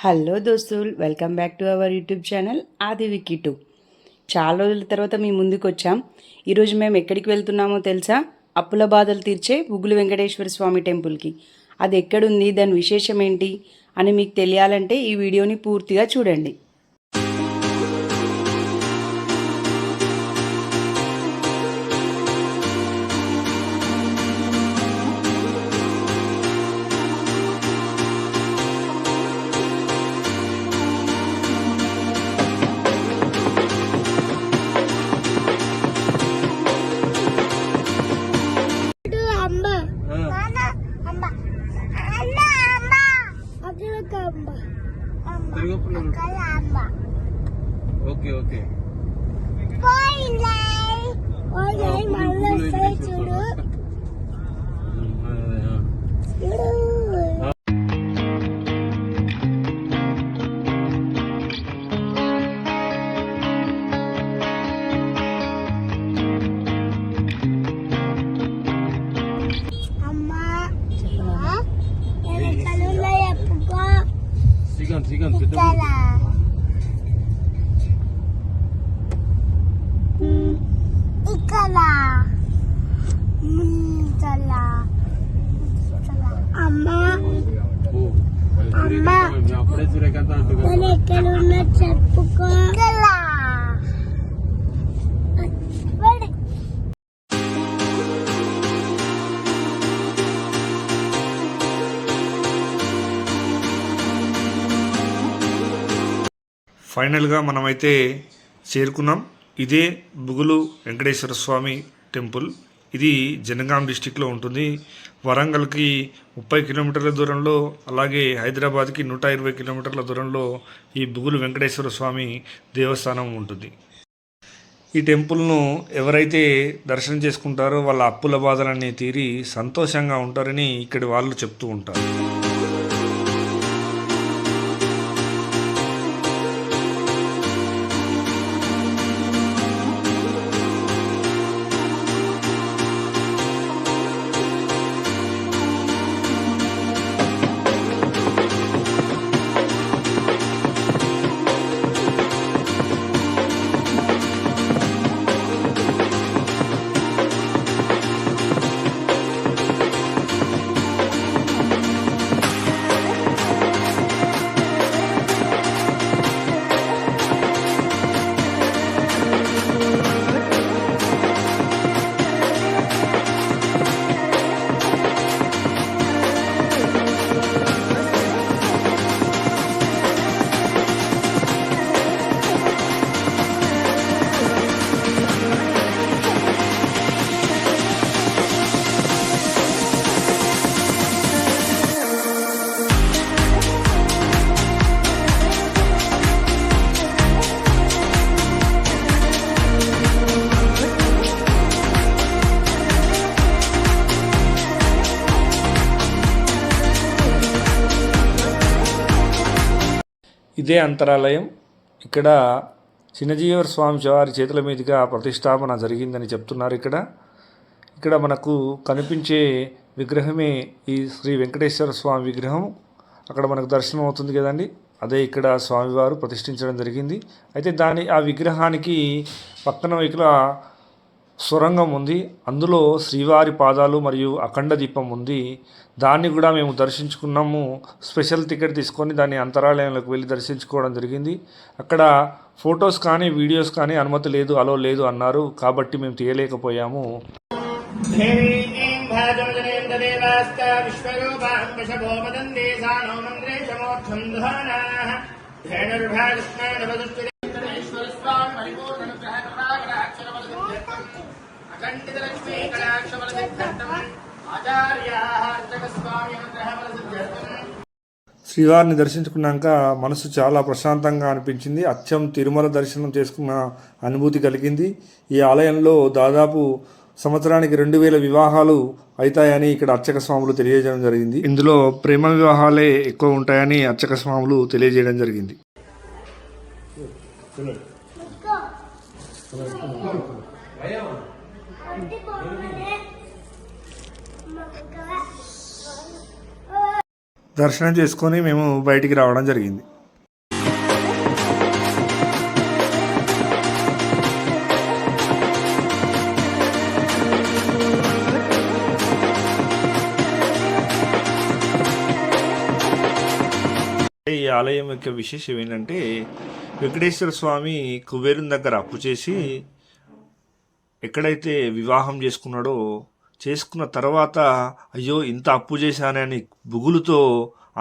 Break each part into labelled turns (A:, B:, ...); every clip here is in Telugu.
A: హలో దోస్తులు, welcome back to our YouTube channel ఆది వికీ 2. చాలా రోజుల తర్వాత మీ ముందుకు వచ్చాం. ఈరోజు మేము ఎక్కడికి వెళ్తున్నామో తెలుసా? అప్పుల బాధలు తీర్చే బుగులు వెంకటేశ్వర స్వామి టెంపుల్కి. అది ఎక్కడుంది, దాని విశేషం ఏంటి అని మీకు తెలియాలంటే ఈ వీడియోని పూర్తిగా చూడండి.
B: ఓకే ఓకే శ్రీకాంత్ అప్పుడే సూర్యకాంత్ అంటున్నా చెప్పుకో.
C: ఫైనల్గా మనమైతే చేరుకున్నాం. ఇదే బుగులు వెంకటేశ్వర స్వామి టెంపుల్. ఇది జనగాం డిస్టిక్లో ఉంటుంది. వరంగల్కి 30 కిలోమీటర్ల దూరంలో, అలాగే హైదరాబాద్కి 120 కిలోమీటర్ల దూరంలో ఈ బుగులు వెంకటేశ్వర స్వామి దేవస్థానం ఉంటుంది. ఈ టెంపుల్ను ఎవరైతే దర్శనం చేసుకుంటారో వాళ్ళ అప్పుల బాధలన్నీ తీరి సంతోషంగా ఉంటారని ఇక్కడి వాళ్ళు చెప్తూ ఉంటారు. ఇదే అంతరాలయం. ఇక్కడ చిన్నజీవర స్వామి వారి చేతుల మీదుగా ప్రతిష్టాపన జరిగిందని చెప్తున్నారు. ఇక్కడ మనకు కనిపించే విగ్రహమే ఈ శ్రీ వెంకటేశ్వర స్వామి విగ్రహం. అక్కడ మనకు దర్శనం అవుతుంది కదండి, అదే ఇక్కడ స్వామివారు ప్రతిష్ఠించడం జరిగింది. అయితే ఆ విగ్రహానికి పక్కన వైపుల సొరంగం ఉంది. అందులో శ్రీవారి పాదాలు మరియు అఖండ దీపం ఉంది. దాన్ని కూడా మేము దర్శించుకున్నాము. స్పెషల్ టికెట్ తీసుకొని దాన్ని అంతరాలయంలోకి వెళ్ళి దర్శించుకోవడం జరిగింది. అక్కడ ఫొటోస్ కానీ వీడియోస్ కానీ అనుమతి లేదు, అలో లేదు అన్నారు. కాబట్టి మేము తీయలేకపోయాము. శ్రీవారిని దర్శించుకున్నాక మనసు చాలా ప్రశాంతంగా అనిపించింది. అచ్చం తిరుమల దర్శనం చేసుకున్న అనుభూతి కలిగింది. ఈ ఆలయంలో దాదాపు సంవత్సరానికి 2000 వివాహాలు అవుతాయని ఇక్కడ అర్చక స్వాములు తెలియజేయడం జరిగింది. ఇందులో ప్రేమ వివాహాలే ఎక్కువ ఉంటాయని అర్చక స్వాములు తెలియజేయడం జరిగింది. దర్శనం చేసుకొని మేము బయటికి రావడం జరిగింది. ఈ ఆలయం యొక్క విశేషం ఏంటంటే వెంకటేశ్వర స్వామి కుబేరుని దగ్గర అప్పు చేసి ఎక్కడైతే వివాహం చేసుకున్నాడో చేసుకున్న తర్వాత అయ్యో ఇంత అప్పు చేశానని బుగులుతో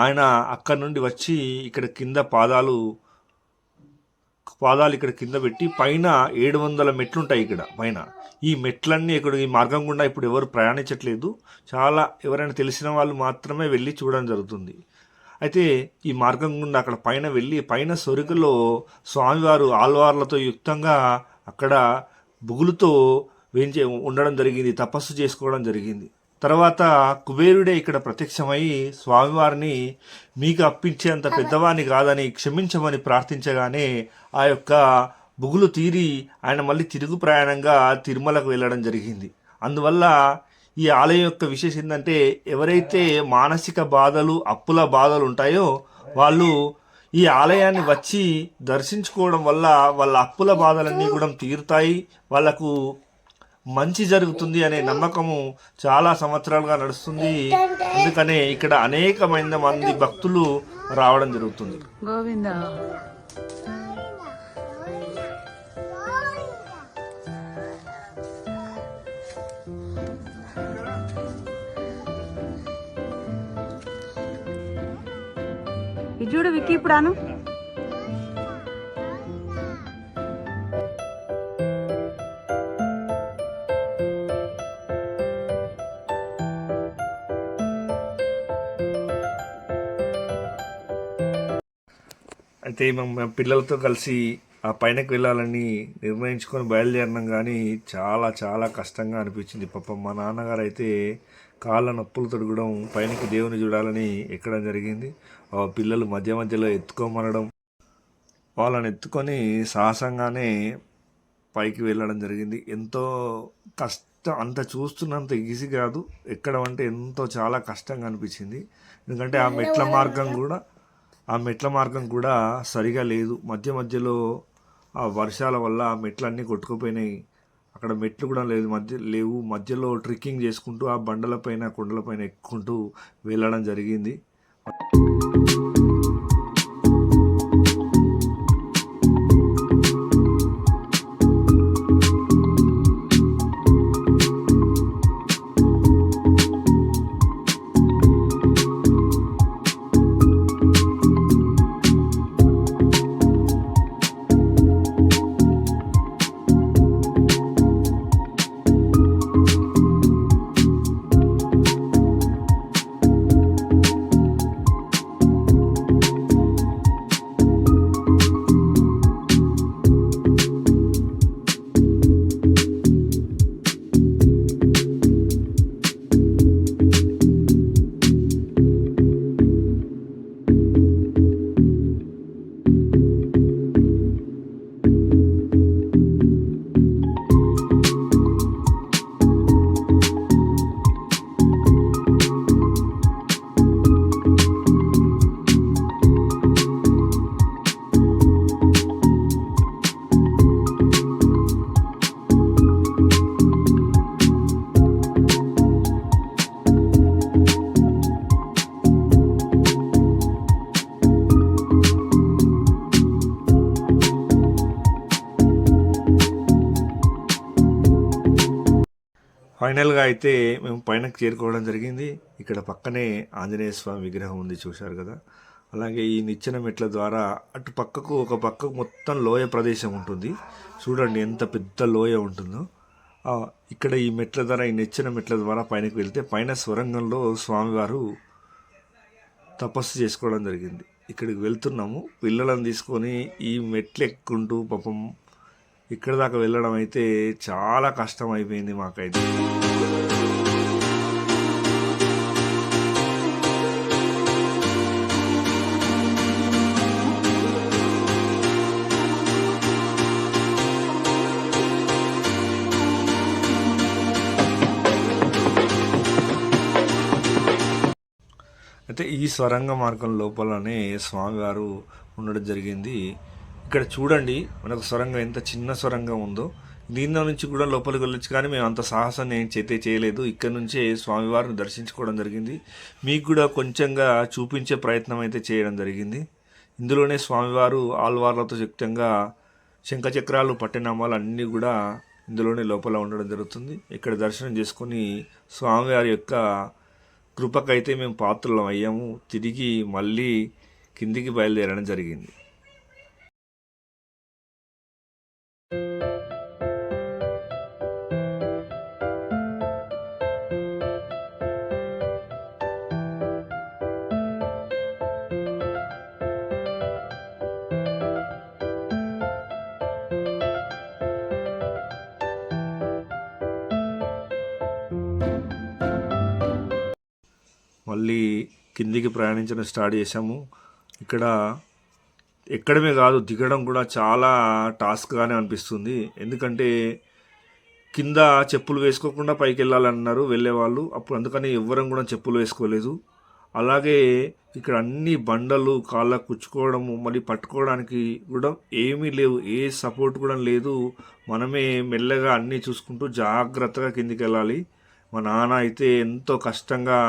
C: ఆయన అక్కడి నుండి వచ్చి ఇక్కడ కింద పాదాలు ఇక్కడ కింద పెట్టి పైన 700 మెట్లు ఉంటాయి ఇక్కడ పైన. ఈ మెట్లన్నీ ఇక్కడ ఈ మార్గం గుండా ఇప్పుడు ఎవరు ప్రయాణించట్లేదు, చాలా ఎవరైనా తెలిసిన వాళ్ళు మాత్రమే వెళ్ళి చూడడం జరుగుతుంది. అయితే ఈ మార్గం గుండా అక్కడ పైన వెళ్ళి పైన సొరుగులో స్వామివారు ఆల్వార్లతో యుక్తంగా అక్కడ బుగులుతో ఉండడం జరిగింది, తపస్సు చేసుకోవడం జరిగింది. తర్వాత కుబేరుడే ఇక్కడ ప్రత్యక్షమై స్వామివారిని మీకు అప్పించేంత పెద్దవాణ్ణి కాదని క్షమించమని ప్రార్థించగానే ఆ యొక్క బుగులు తీరి ఆయన మళ్ళీ తిరుగు ప్రయాణంగా తిరుమలకు వెళ్ళడం జరిగింది. అందువల్ల ఈ ఆలయం యొక్క విశేషం ఏంటంటే ఎవరైతే మానసిక బాధలు అప్పుల బాధలు ఉంటాయో వాళ్ళు ఈ ఆలయాన్ని వచ్చి దర్శించుకోవడం వల్ల వాళ్ళ అప్పుల బాధలన్నీ కూడా తీరుతాయి, వాళ్ళకు మంచి జరుగుతుంది అనే నమ్మకము చాలా సంవత్సరాలుగా నడుస్తుంది. అందుకనే ఇక్కడ అనేకమైన మంది భక్తులు రావడం జరుగుతుంది.
A: గోవిందా ఇది చూడు విక్కీ ఇప్పుడాను
C: అయితే మేము పిల్లలతో కలిసి ఆ పైనకి వెళ్ళాలని నిర్ణయించుకొని బయలుదేరినాం, కానీ చాలా చాలా కష్టంగా అనిపించింది. పాపం మా నాన్నగారు అయితే కాళ్ళ నొప్పులు తొడగడం పైనకి దేవుని చూడాలని ఎక్కడం జరిగింది. ఆ పిల్లలు మధ్య మధ్యలో ఎత్తుకోమనడం, వాళ్ళని ఎత్తుకొని సాహసంగానే పైకి వెళ్ళడం జరిగింది. ఎంతో కష్టం, అంత చూస్తున్నంత ఈజీ కాదు, ఎక్కడం అంటే ఎంతో చాలా కష్టంగా అనిపించింది. ఎందుకంటే ఆ మెట్ల మార్గం కూడా సరిగా లేదు. మధ్య మధ్యలో ఆ వర్షాల వల్ల ఆ మెట్లన్నీ కొట్టుకుపోయినాయి, అక్కడ మెట్లు కూడా లేవు. మధ్యలో ట్రెక్కింగ్ చేసుకుంటూ ఆ బండలపైన కొండలపైన ఎక్కుంటూ వెళ్ళడం జరిగింది. ఫైనల్గా అయితే మేము పైనకి చేరుకోవడం జరిగింది. ఇక్కడ పక్కనే ఆంజనేయ స్వామి విగ్రహం ఉంది, చూశారు కదా. అలాగే ఈ నిచ్చెన మెట్ల ద్వారా అటు పక్కకు ఒక పక్కకు మొత్తం లోయ ప్రదేశం ఉంటుంది. చూడండి ఎంత పెద్ద లోయ ఉంటుందో. ఇక్కడ ఈ మెట్ల ద్వారా, ఈ నిచ్చెన మెట్ల ద్వారా పైనకి వెళ్తే పైన స్వరంగంలో స్వామివారు తపస్సు చేసుకోవడం జరిగింది. ఇక్కడికి వెళ్తున్నాము, పిల్లలను తీసుకొని ఈ మెట్లు ఎక్కుంటూ పాపం ఇక్కడ దాకా వెళ్ళడం అయితే చాలా కష్టం అయిపోయింది మాకైతే. అయితే ఈ స్వరంగ మార్గం లోపలనే స్వామివారు ఉండడం జరిగింది. ఇక్కడ చూడండి మనకు సొరంగం ఎంత చిన్న సొరంగం ఉందో. దీనిలో నుంచి కూడా లోపలికి వెళ్ళొచ్చు, కానీ మేము అంత సాహసాన్ని ఏం చేయలేదు. ఇక్కడ నుంచే స్వామివారిని దర్శించుకోవడం జరిగింది. మీకు కూడా కొంచెంగా చూపించే ప్రయత్నం అయితే చేయడం జరిగింది. ఇందులోనే స్వామివారు ఆల్వార్లతో యుక్తంగా శంఖచక్రాలు పట్టెనామాలు అన్నీ కూడా ఇందులోనే లోపల ఉండడం జరుగుతుంది. ఇక్కడ దర్శనం చేసుకొని స్వామివారి యొక్క కృపకైతే మేము పాత్రలం అయ్యాము. తిరిగి మళ్ళీ కిందికి బయలుదేరడం జరిగింది. మళ్ళీ కిందికి ప్రయాణించడం స్టార్ట్ చేసాము. ఇక్కడ ఎక్కడమే కాదు, దిగడం కూడా చాలా టాస్క్గానే అనిపిస్తుంది. ఎందుకంటే కింద చెప్పులు వేసుకోకుండా పైకి వెళ్ళాలన్నారు వెళ్ళేవాళ్ళు. అప్పుడు అందుకని ఎవ్వరం కూడా చెప్పులు వేసుకోలేదు. అలాగే ఇక్కడ అన్ని బండలు కాళ్ళకు కుచ్చుకోవడము, మళ్ళీ పట్టుకోవడానికి కూడా ఏమీ లేవు, ఏ సపోర్ట్ కూడా లేదు. మనమే మెల్లగా అన్నీ చూసుకుంటూ జాగ్రత్తగా కిందికి వెళ్ళాలి. మా నాన్న అయితే ఎంతో కష్టంగా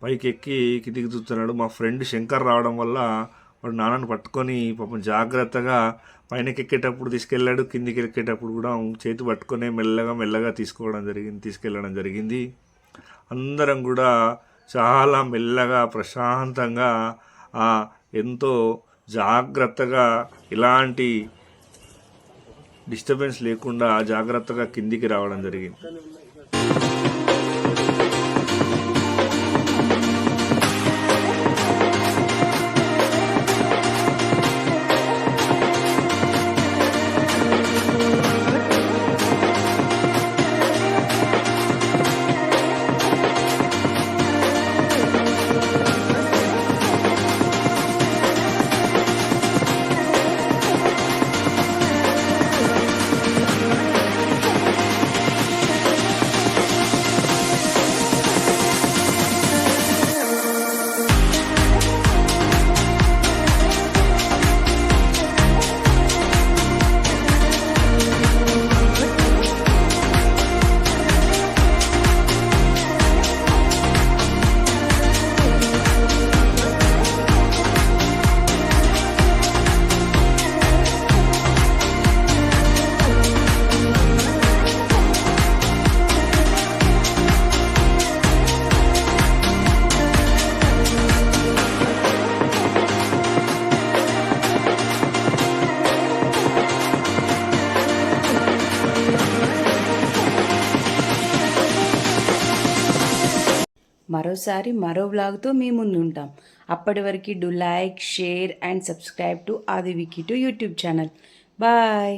C: పైకి ఎక్కి కిందికి చూస్తున్నాడు. మా ఫ్రెండ్ శంకర్ రావడం వల్ల వాడు నాన్నని పట్టుకొని పాపం జాగ్రత్తగా పైనకి ఎక్కేటప్పుడు తీసుకెళ్ళాడు, కిందికి ఎక్కేటప్పుడు కూడా చేతి పట్టుకొని మెల్లగా తీసుకెళ్ళడం జరిగింది. అందరం కూడా చాలా మెల్లగా ప్రశాంతంగా ఎంతో జాగ్రత్తగా ఎలాంటి డిస్టర్బెన్స్ లేకుండా జాగ్రత్తగా కిందికి రావడం జరిగింది.
A: మరోసారి మరో వ్లాగ్తో మీ ముందు ఉంటాం. అప్పటి వరకు do like, share and subscribe to Aadi Vicky to YouTube channel. Bye.